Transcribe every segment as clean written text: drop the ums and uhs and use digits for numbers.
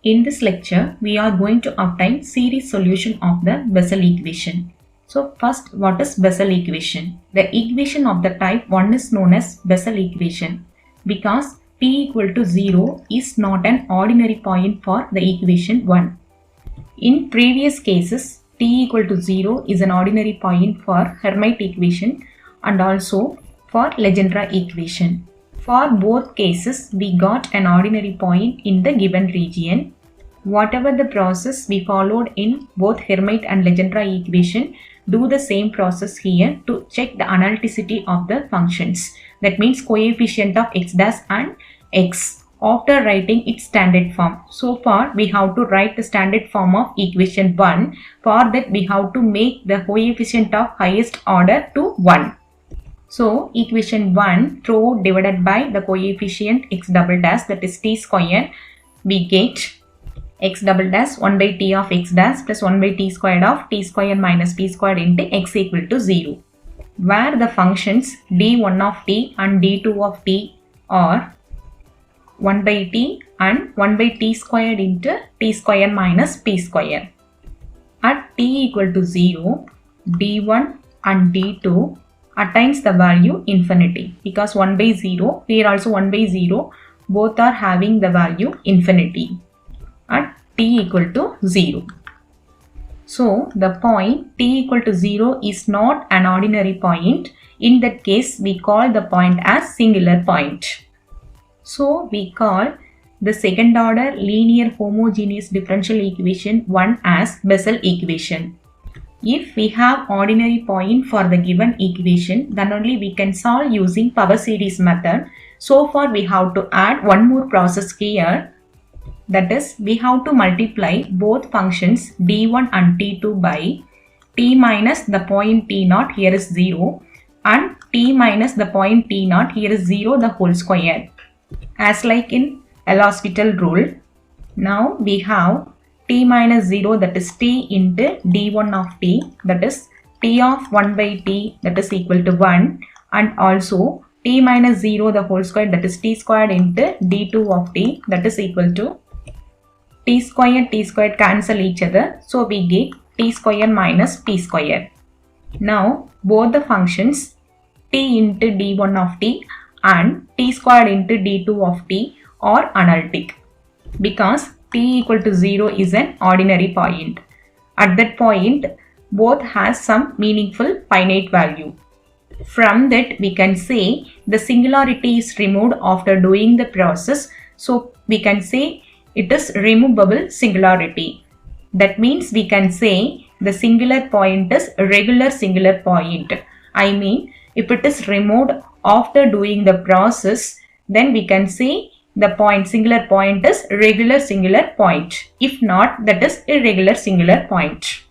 In this lecture, we are going to obtain series solution of the Bessel equation. So first, what is Bessel equation? The equation of the type 1 is known as Bessel equation because t equal to 0 is not an ordinary point for the equation 1. In previous cases, t equal to 0 is an ordinary point for Hermite equation and also for Legendre equation. For both cases, we got an ordinary point in the given region. Whatever the process we followed in both Hermite and Legendre equation, do the same process here to check the analyticity of the functions. That means coefficient of x dash and x after writing its standard form. So far, we have to write the standard form of equation 1. For that, we have to make the coefficient of highest order to 1. So, equation 1 through divided by the coefficient x double dash, that is t square, we get x double dash 1 by t of x dash plus 1 by t squared of t square minus t squared into x equal to 0. Where the functions d1 of t and d2 of t are 1 by t and 1 by t squared into t square minus p square. At t equal to 0, d1 and d2 attains the value infinity because 1 by 0, here also 1 by 0, both are having the value infinity at t equal to 0. So, the point t equal to 0 is not an ordinary point. In that case, we call the point as singular point. So, we call the second order linear homogeneous differential equation 1 as Bessel equation. If we have ordinary point for the given equation, then only we can solve using power series method. So far, we have to add one more process here. That is, we have to multiply both functions d1 and t2 by t minus the point t0, here is 0, and t minus the point t0, here is 0 the whole square. As like in L'Hospital rule, now we have t minus 0, that is t into d1 of t, that is t of 1 by t, that is equal to 1, and also t minus 0 the whole square, that is t squared into d2 of t, that is equal to t squared cancel each other, so we get t square minus p square. Now both the functions t into d1 of t and t squared into d2 of t are analytic because t equal to 0 is an ordinary point. At that point, both has some meaningful finite value. From that, we can say the singularity is removed after doing the process. So, we can say it is removable singularity. That means we can say the singular point is a regular singular point. I mean, if it is removed after doing the process, then we can say the point singular point is regular singular point. If not, that is irregular singular point.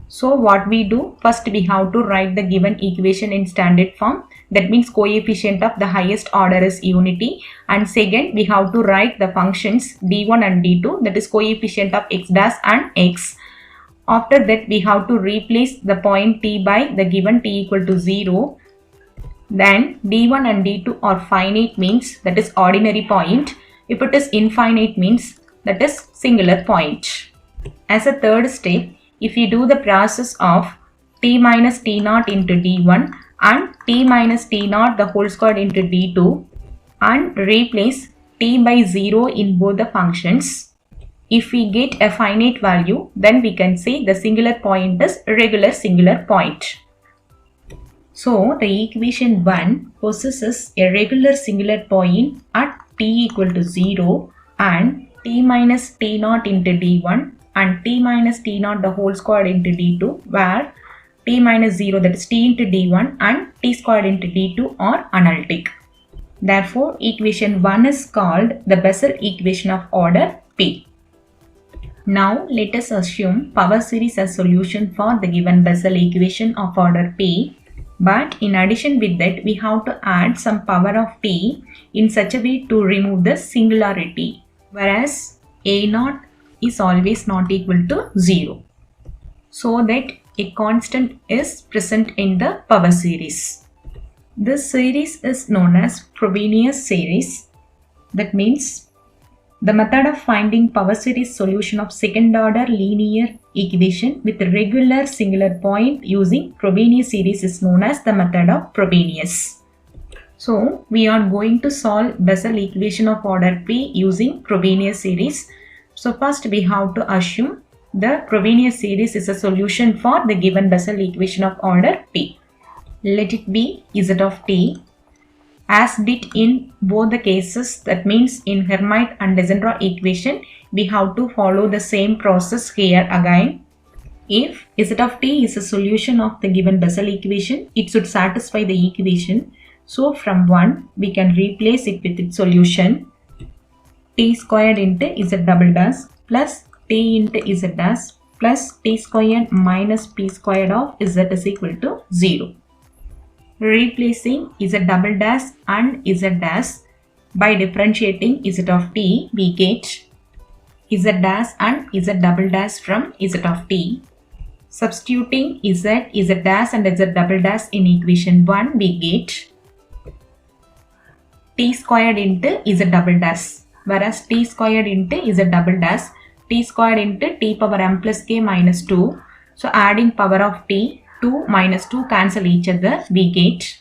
So what we do? First we have to write the given equation in standard form. That means coefficient of the highest order is unity. And second, we have to write the functions d1 and d2, that is coefficient of x dash and x. After that, we have to replace the point t by the given t equal to 0. Then d1 and d2 are finite, means that is ordinary point. If it is infinite, means that is singular point. As a third step, if you do the process of t minus t0 into d1 and t minus t0 the whole squared into d2 and replace t by 0 in both the functions, if we get a finite value, then we can say the singular point is regular singular point. So, the equation 1 possesses a regular singular point at t equal to 0 and t minus t0 into d1 and t minus t0 the whole squared into d2, where t minus 0, that is t into d1 and t squared into d2 are analytic. Therefore, equation 1 is called the Bessel equation of order P. Now, let us assume power series as solution for the given Bessel equation of order P. But in addition with that, we have to add some power of t in such a way to remove the singularity, whereas a0 is always not equal to 0, so that a constant is present in the power series. This series is known as Frobenius series. That means The method of finding power series solution of second order linear equation with regular singular point using Frobenius series is known as the method of Frobenius. So we are going to solve Bessel equation of order P using Frobenius series. So first we have to assume the Frobenius series is a solution for the given Bessel equation of order P. Let it be Z of t. As did in both the cases, that means in Hermite and Legendre equation, we have to follow the same process here again. If Z of t is a solution of the given Bessel equation, it should satisfy the equation. So from 1, we can replace it with its solution. T squared into Z double dash plus t into Z dash plus t squared minus p squared of Z is equal to 0. Replacing Z double dash and Z dash by differentiating Z of t, we get Z dash and Z double dash from Z of t. Substituting Z dash and Z double dash in equation 1, we get t squared into Z double dash, whereas t squared into Z double dash, t squared into t power m plus k minus 2. So adding power of t, 2 minus 2 cancel each other, we get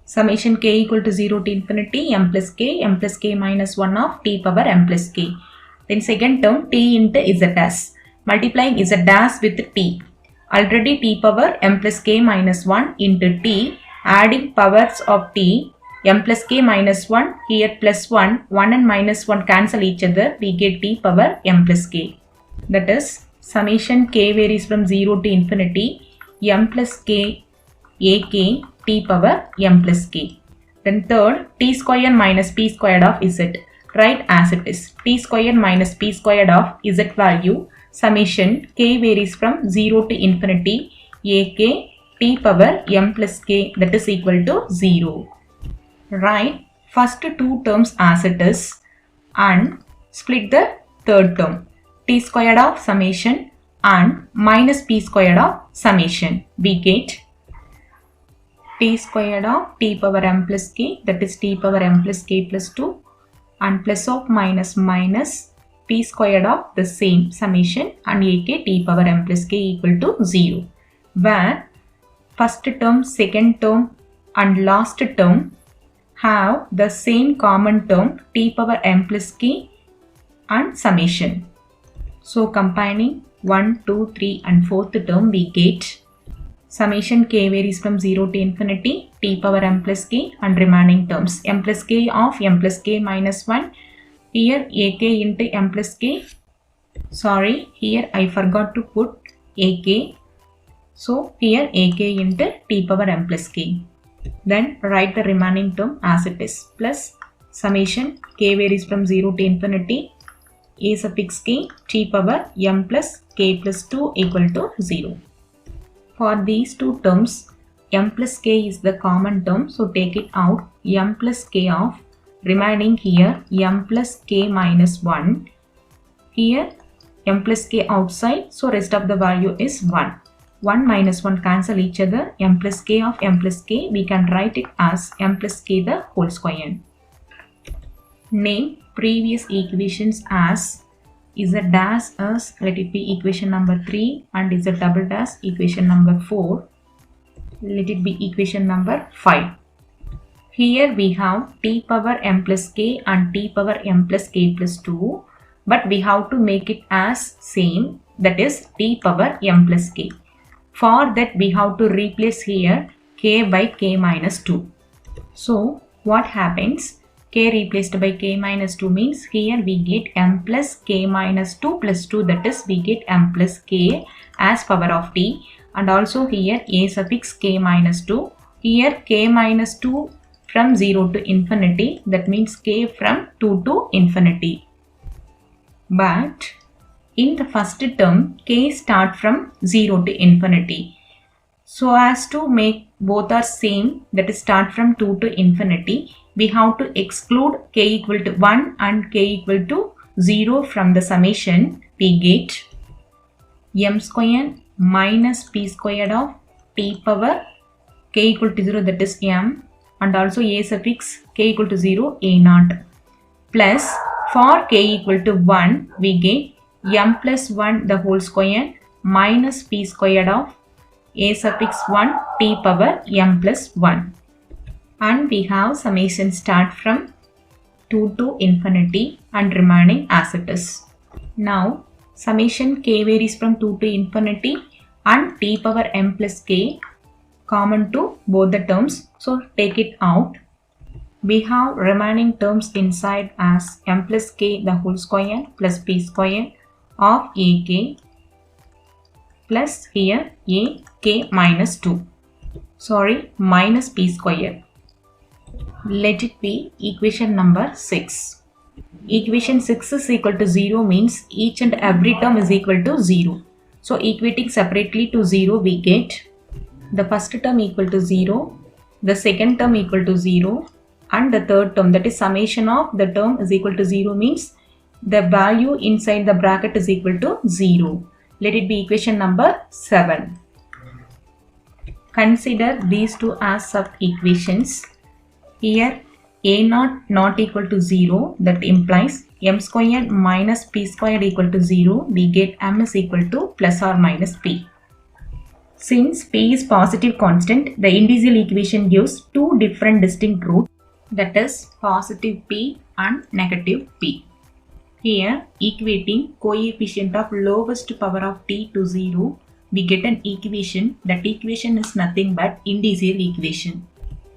summation k equal to 0 to infinity m plus k minus 1 of t power m plus k. Then second term t into Z dash, multiplying Z dash with t. Already t power m plus k minus 1 into t, adding powers of t, m plus k minus 1, here plus 1, 1 and minus 1 cancel each other, we get t power m plus k. That is summation k varies from 0 to infinity m plus k ak t power m plus k. Then third, t squared minus p squared of z. Write as it is. T squared minus p squared of z value, summation k varies from 0 to infinity ak t power m plus k, that is equal to 0. Write first two terms as it is and split the third term. T squared of summation and minus p squared of summation. We get t squared of t power m plus k, that is t power m plus k plus 2, and plus of minus minus p squared of the same summation and ak t power m plus k equal to 0. Where first term, second term and last term have the same common term t power m plus k and summation. So combining 1, 2, 3 and 4th term, we get summation k varies from 0 to infinity t power m plus k and remaining terms m plus k of m plus k minus 1, here ak into m plus k, sorry, here I forgot to put ak, so here ak into t power m plus k. Then write the remaining term as it is, plus summation k varies from 0 to infinity a suffix k t power m plus k plus 2 equal to 0. For these two terms, m plus k is the common term, so take it out. M plus k of remaining here m plus k minus 1, here m plus k outside, so rest of the value is 1. 1 minus 1 cancel each other, m plus k of m plus k, we can write it as m plus k the whole square. Name previous equations as Z dash as, let it be equation number 3, and Z double dash equation number 4, let it be equation number 5. Here we have t power m plus k and t power m plus k plus 2, but we have to make it as same, that is t power m plus k. For that we have to replace here k by k minus 2. So what happens? K replaced by k minus 2 means here we get m plus k minus 2 plus 2, that is we get m plus k as power of t, and also here a suffix k minus 2, here k minus 2 from 0 to infinity, that means k from 2 to infinity. But in the first term, k start from 0 to infinity. So as to make both are same, that is start from 2 to infinity, we have to exclude k equal to 1 and k equal to 0 from the summation. We get m squared minus p squared of t power k equal to 0, that is m, and also a suffix k equal to 0 a naught, plus For k equal to 1, we get m plus 1 the whole square minus p squared of a suffix 1 t power m plus 1. And we have summation start from 2 to infinity and remaining as it is. Now summation k varies from 2 to infinity and t power m plus k common to both the terms. So take it out. We have remaining terms inside as m plus k the whole square plus p square of ak plus here a k minus 2. Sorry, minus p square. Let it be equation number 6. Equation 6 is equal to 0 means each and every term is equal to 0. So equating separately to 0, we get the first term equal to 0, the second term equal to 0, and the third term, that is summation of the term, is equal to 0 means the value inside the bracket is equal to 0. Let it be equation number 7. Consider these two as sub-equations. Here a0 not equal to 0, that implies m squared minus p squared equal to 0. We get m is equal to plus or minus p. Since p is positive constant, the individual equation gives two different distinct roots, that is positive p and negative p. Here equating coefficient of lowest power of t to 0, we get an equation. That equation is nothing but individual equation.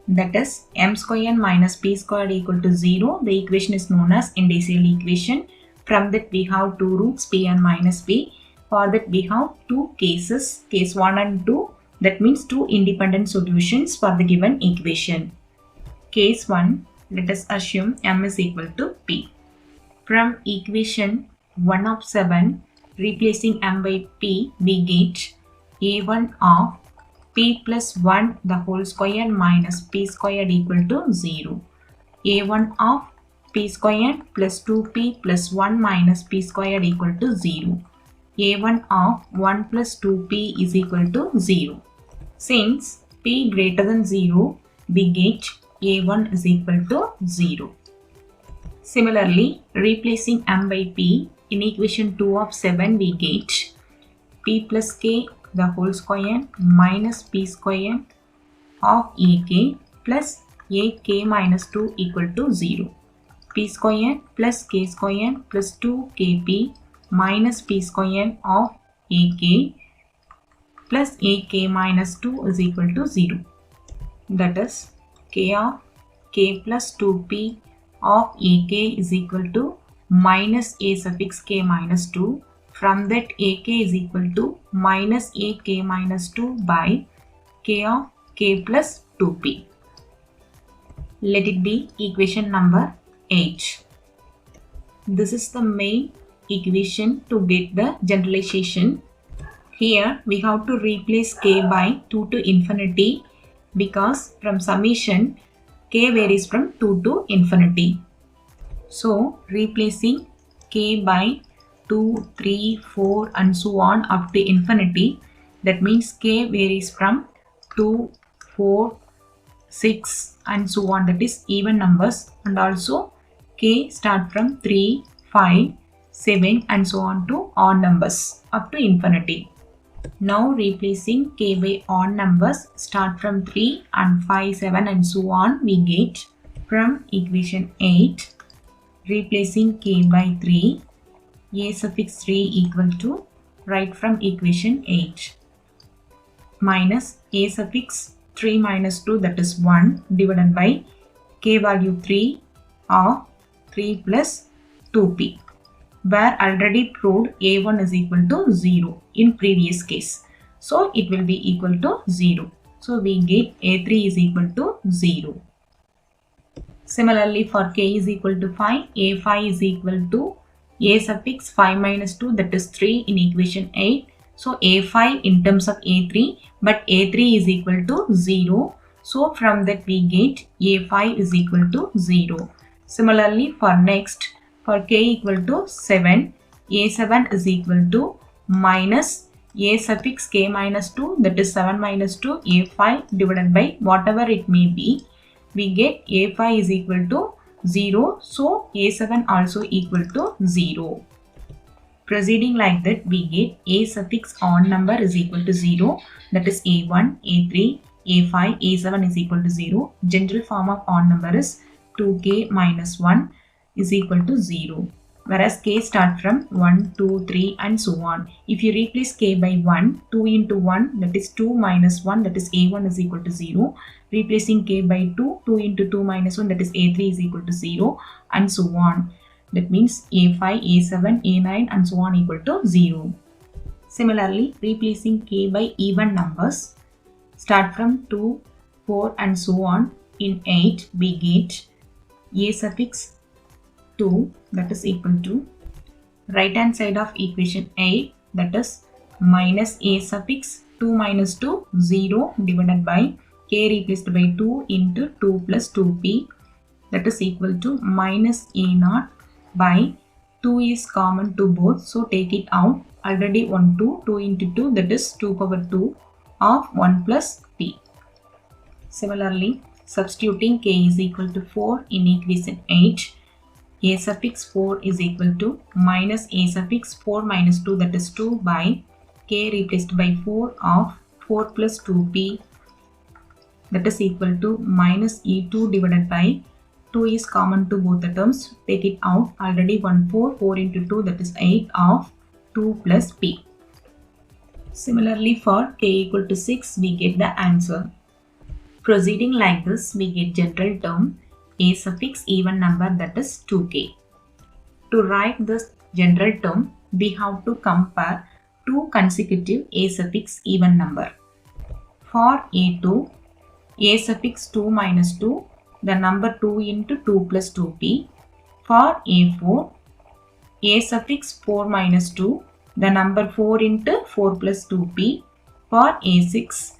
That is m squared minus p squared equal to 0. The equation is known as individual equation. From that we have two roots p and minus p. For that we have two cases, case 1 and 2. That means two independent solutions for the given equation. Case 1, let us assume m is equal to p. From equation 1 of 7, replacing m by p, we get a1 of p plus 1 the whole square minus p squared equal to 0. a1 of p squared plus 2p plus 1 minus p squared equal to 0. a1 of 1 plus 2p is equal to 0. Since p greater than 0, we get a1 is equal to 0. Similarly, replacing m by p, in equation 2 of 7, we get p plus k the whole square minus p square of ak plus ak minus 2 equal to 0. p square plus k square plus 2kp minus p square of ak plus ak minus 2 is equal to 0. That is k of k plus 2p of ak is equal to minus a suffix k minus 2. From that ak is equal to minus ak minus 2 by k of k plus 2p. Let it be equation number 8. This is the main equation to get the generalization. Here we have to replace k by 2 to infinity because from summation k varies from 2 to infinity. So replacing k by 2, 3, 4 and so on up to infinity, that means k varies from 2, 4, 6 and so on, that is even numbers, and also k start from 3, 5, 7 and so on to odd numbers up to infinity. Now replacing k by odd numbers start from 3 and 5, 7 and so on, we get from equation 8, replacing k by 3, a suffix 3 equal to, right from equation 8, minus a suffix 3 minus 2, that is 1, divided by k value 3 of 3 plus 2p, where already proved a1 is equal to 0 in previous case. So it will be equal to 0. So we get a3 is equal to 0. Similarly, for k is equal to 5, a5 is equal to a suffix 5 minus 2, that is 3 in equation 8. So a5 in terms of a3, but a3 is equal to 0. So from that we get a5 is equal to 0. Similarly, for next, for k equal to 7, a7 is equal to minus a suffix k minus 2, that is 7 minus 2, a5 divided by whatever it may be. We get a5 is equal to 0. So A7 also equal to 0. Proceeding like that, we get A suffix odd number is equal to 0. That is A1, A3, A5, A7 is equal to 0. General form of odd number is 2k minus 1 is equal to 0. Whereas k start from 1, 2, 3 and so on. If you replace k by 1, 2 into 1 that is 2 minus 1 that is A1 is equal to 0. Replacing k by 2, 2 into 2 minus 1 that is A3 is equal to 0 and so on. That means A5, A7, A9 and so on equal to 0. Similarly, replacing k by even numbers start from 2, 4 and so on. In 8 we get A suffix 2 that is equal to right hand side of equation 8 that is minus A suffix 2 minus 2 0 divided by k replaced by 2 into 2 plus 2p that is equal to minus A0 by 2 is common to both, so take it out. Already 2 into 2 that is 2 power 2 of 1 plus p. Similarly, substituting k is equal to 4 in equation 8, A suffix 4 is equal to minus A suffix 4 minus 2 that is 2 by k replaced by 4 of 4 plus 2p that is equal to minus E2 divided by 2 is common to both the terms. Take it out. Already 4 into 2 that is 8 of 2 plus p. Similarly, for k equal to 6 we get the answer. Proceeding like this, we get general term A suffix even number that is 2k. To write this general term, we have to compare two consecutive A suffix even number. For A2, A suffix 2 minus 2, the number 2 into 2 plus 2p. For A4, A suffix 4 minus 2, the number 4 into 4 plus 2p. For A6,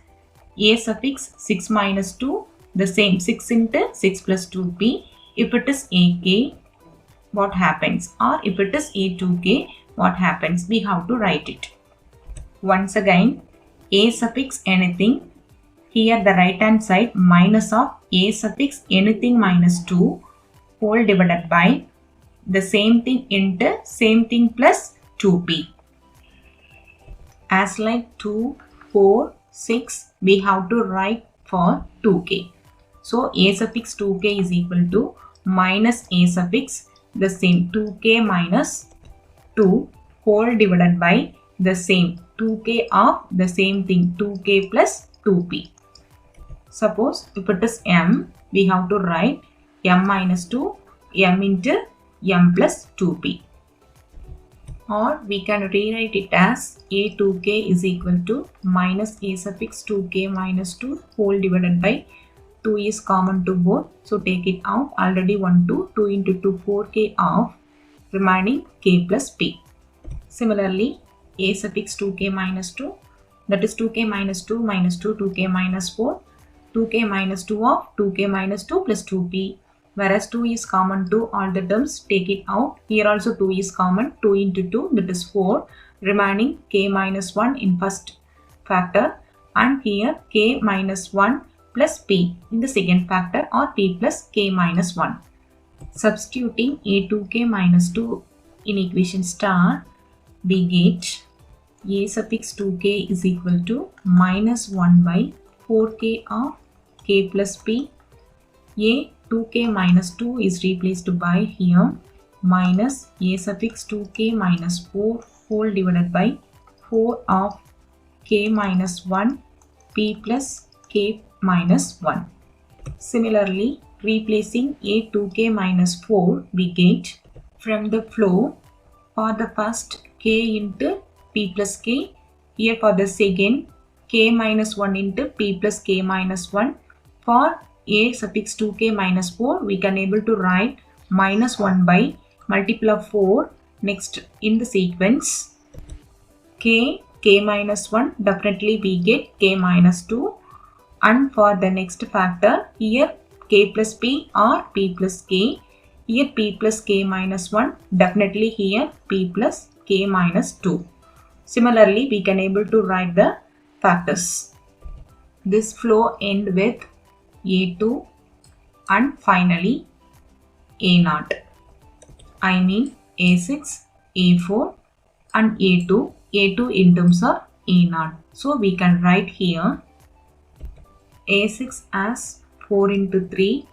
A suffix 6 minus 2, the same 6 into 6 plus 2p. If it is AK, what happens? Or if it is A2k, what happens? We have to write it. Once again, A suffix anything. Here the right hand side minus of A suffix anything minus 2 whole divided by the same thing into same thing plus 2p. As like 2, 4, 6 we have to write for 2k. So A suffix 2k is equal to minus A suffix the same 2k minus 2 whole divided by the same 2k of the same thing 2k plus 2p. Suppose if it is m, we have to write m minus 2 m into m plus 2p. Or we can rewrite it as A2k is equal to minus A suffix 2k minus 2 whole divided by 2 is common to both. So take it out. Already 2 into 2 4k of remaining k plus p. Similarly, A suffix 2k minus 2 that is 2k minus 2 minus 2 2k minus 4. 2k minus 2 of 2k minus 2 plus 2p, whereas 2 is common to all the terms, take it out. Here also 2 is common, 2 into 2 that is 4, remaining k minus 1 in first factor and here k minus 1 plus p in the second factor or p plus k minus 1. Substituting A2k minus 2 in equation star, we get A suffix 2k is equal to minus 1 by 4k of k plus p. A 2k minus 2 is replaced by here minus A suffix 2k minus 4 whole divided by 4 of k minus 1 p plus k minus 1. Similarly, replacing A 2k minus 4 we get from the flow for the first k into p plus k, here for the second k minus 1 into p plus k minus 1. For A suffix 2k minus 4 we can able to write minus 1 by multiple of 4. Next in the sequence k minus 1, definitely we get k minus 2, and for the next factor here k plus p or p plus k, here p plus k minus 1, definitely here p plus k minus 2. Similarly, we can able to write the factors. This flow end with A2 and finally A0. I mean A6, A4 and A2. A2 in terms of A0. So we can write here A6 as 4 into 3.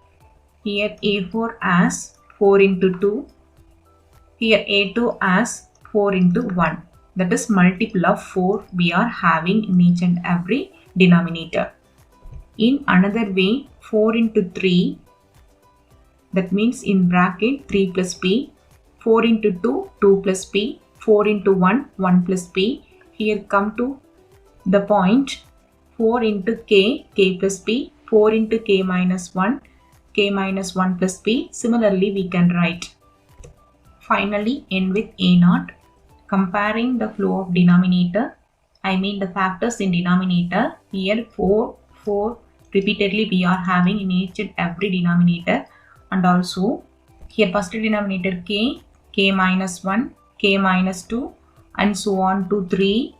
Here A4 as 4 into 2. Here A2 as 4 into 1. That is multiple of 4 we are having in each and every denominator. In another way, 4 into 3, that means in bracket 3 plus p, 4 into 2, 2 plus p, 4 into 1, 1 plus p. Here come to the point 4 into k, k plus p, 4 into k minus 1, k minus 1 plus p. Similarly, we can write. Finally, end with A0. Comparing the flow of denominator, I mean the factors in denominator. Here 4 repeatedly we are having in each and every denominator, and also here first denominator k, k minus 1, k minus 2 and so on to 3,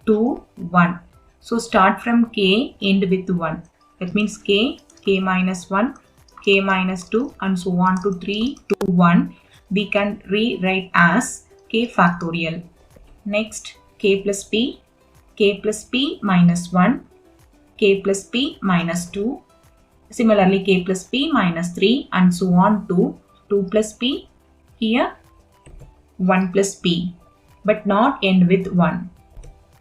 2, 1. So start from k, end with 1. That means k, k minus 1, k minus 2 and so on to 3, 2, 1. We can rewrite as k factorial. Next, k plus p minus 1, k plus p minus 2, similarly k plus p minus 3 and so on to 2 plus p, here 1 plus p, but not end with 1.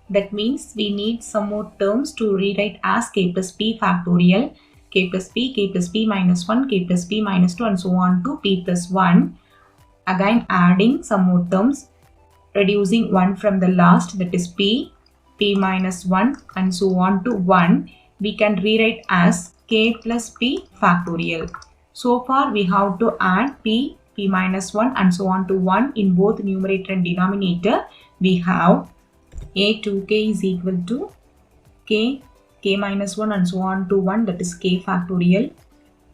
That means we need some more terms to rewrite as k plus p factorial, k plus p minus 1, k plus p minus 2 and so on to p plus 1. Again adding some more terms, reducing 1 from the last, that is p minus 1 and so on to 1. We can rewrite as k plus p factorial. So far we have to add p minus 1 and so on to 1 in both numerator and denominator. We have a2k is equal to k minus 1 and so on to 1, that is k factorial.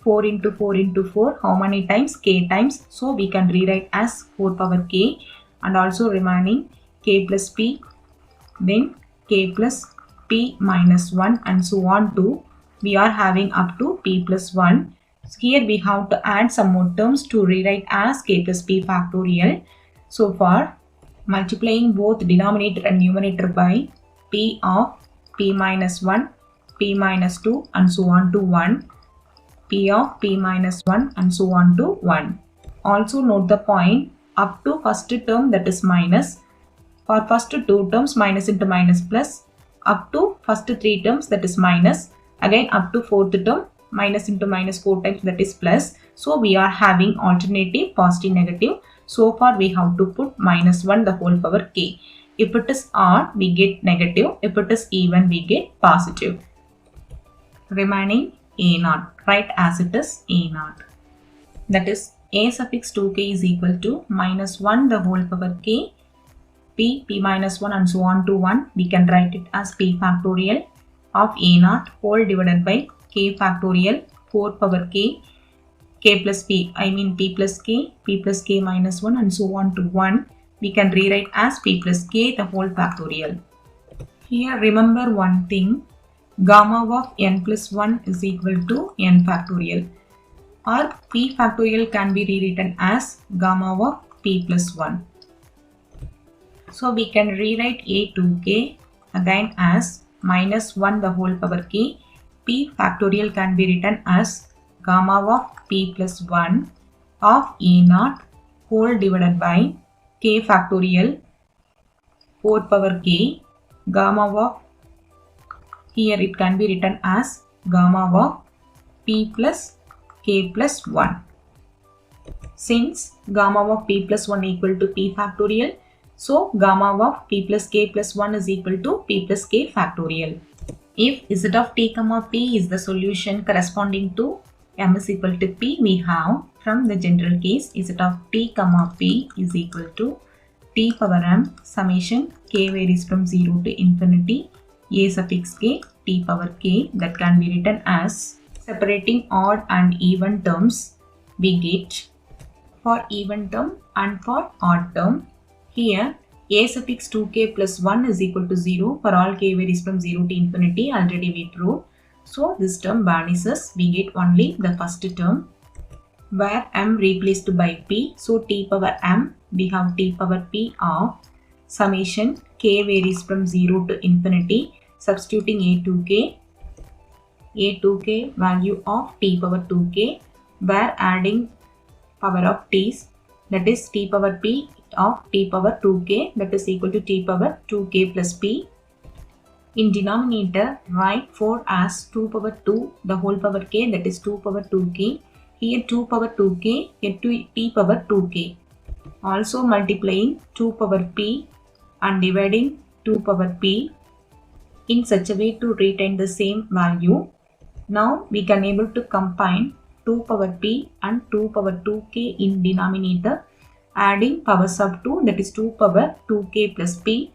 4 into 4 into 4, how many times? K times. So we can rewrite as 4 power k, and also remaining k plus p, then k plus p minus 1 and so on to, we are having up to p plus 1. So here we have to add some more terms to rewrite as k plus p factorial. So far, multiplying both denominator and numerator by p of p minus 1, p minus 2 and so on to 1. P of p minus 1 and so on to 1. Also note the point, up to first term, that is minus. For first two terms, minus into minus plus. Up to first three terms, that is minus. Again up to fourth term, minus into minus 4 times, that is plus. So we are having alternative positive negative. So far we have to put minus 1 the whole power k. If it is odd, we get negative. If it is even, we get positive. Remaining A0. Write as it is A0. That is a suffix 2k is equal to minus 1 the whole power k, p minus 1 and so on to 1. We can write it as p factorial of A0 whole divided by k factorial 4 power k, k plus p, I mean p plus k minus 1 and so on to 1. We can rewrite as p plus k the whole factorial. Here remember one thing, gamma of n plus 1 is equal to n factorial, or p factorial can be rewritten as gamma of p plus 1. So we can rewrite a2k again as minus 1 the whole power k. P factorial can be written as gamma of p plus 1 of A0 whole divided by k factorial 4 power k, gamma of, here it can be written as gamma of p plus k plus 1. Since gamma of p plus 1 equal to p factorial, so gamma of p plus k plus 1 is equal to p plus k factorial. If z of t comma p is the solution corresponding to m is equal to p, we have from the general case z of t comma p is equal to t power m summation k varies from 0 to infinity a suffix k t power k, that can be written as, separating odd and even terms, we get for even term and for odd term. Here a suffix 2k plus 1 is equal to 0 for all k varies from 0 to infinity, already we proved. So this term vanishes, we get only the first term. where m replaced by p. So t power m, we have t power p of summation k varies from 0 to infinity, substituting a to k value of t power 2k, where adding power of t's, that is t power p of t power 2k, that is equal to t power 2k plus p. In denominator, write 4 as 2 power 2 the whole power k, that is 2 power 2k. Here 2 power 2k, here t power 2k. Also multiplying 2 power p and dividing 2 power p in such a way to retain the same value. Now we can able to combine 2 power p and 2 power 2k in denominator, adding powers of 2, that is 2 power 2k plus p,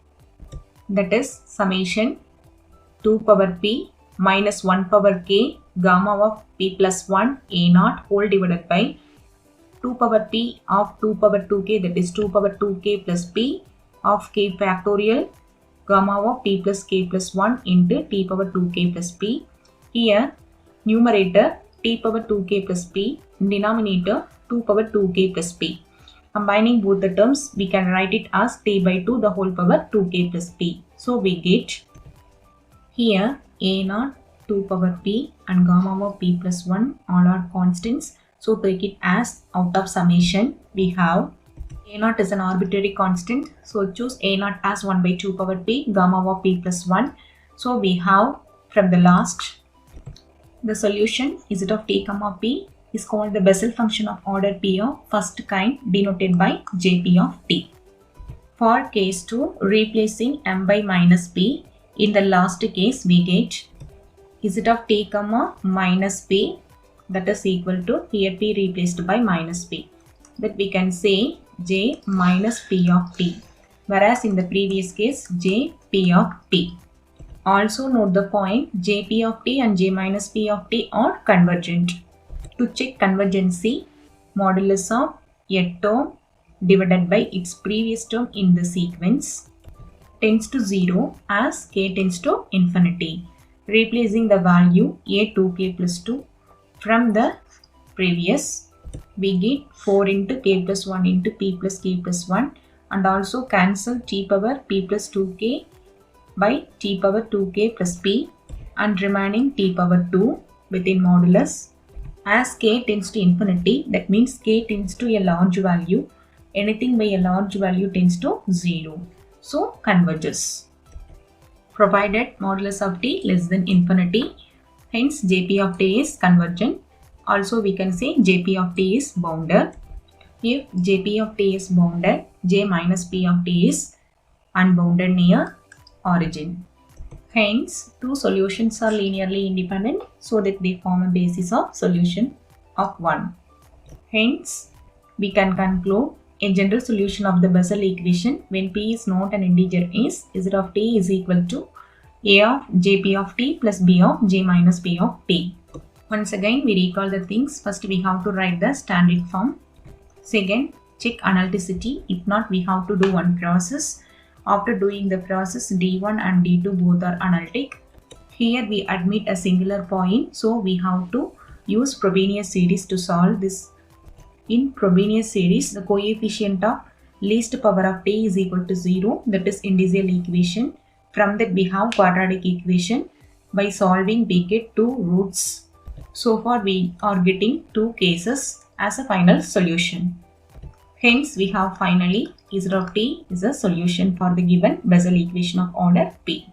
that is summation 2 power p minus 1 power k gamma of p plus 1 a naught whole divided by 2 power p of 2 power 2k, that is 2 power 2k plus p of k factorial gamma of p plus k plus 1 into t power 2k plus p. Here numerator t power 2k plus p, denominator 2 power 2k plus p. Combining both the terms, we can write it as t by 2 the whole power 2k plus p. So we get here a naught 2 power p and gamma of p plus 1 all are constants. So take it as out of summation. We have a naught is an arbitrary constant. So choose a naught as 1 by 2 power p gamma of p plus 1. So we have from the last, the solution z of t comma p is called the Bessel function of order p of first kind, denoted by jp of t. For case 2, replacing m by minus p, in the last case we get z of t comma minus p, that is equal to, here p replaced by minus p, that we can say j minus p of t, whereas in the previous case j p of t. Also note the point, jp of t and j minus p of t are convergent. To check convergency, modulus of a term divided by its previous term in the sequence tends to 0 as k tends to infinity. Replacing the value a 2k plus 2 from the previous, we get 4 into k plus 1 into p plus k plus 1, and also cancel t power p plus 2k by t power 2k plus p, and remaining t power 2 within modulus. As k tends to infinity, that means k tends to a large value, anything by a large value tends to 0. So converges, provided modulus of t less than infinity. Hence jp of t is convergent. Also we can say jp of t is bounded. If jp of t is bounded, j minus p of t is unbounded near origin. Hence, two solutions are linearly independent, so that they form a basis of solution of 1. Hence, we can conclude a general solution of the Bessel equation when p is not an integer is z of t is equal to a of jp of t plus b of j minus p of t. Once again, we recall the things. First, we have to write the standard form. Second, check analyticity. If not, we have to do one process. After doing the process, D1 and D2 both are analytic. Here we admit a singular point, so we have to use Frobenius series to solve this. In Frobenius series, the coefficient of least power of t is equal to 0, that is integral equation. From that we have quadratic equation. By solving, we get 2 roots. So far we are getting 2 cases as a final solution. Hence, we have finally z of t is a solution for the given Bessel equation of order p.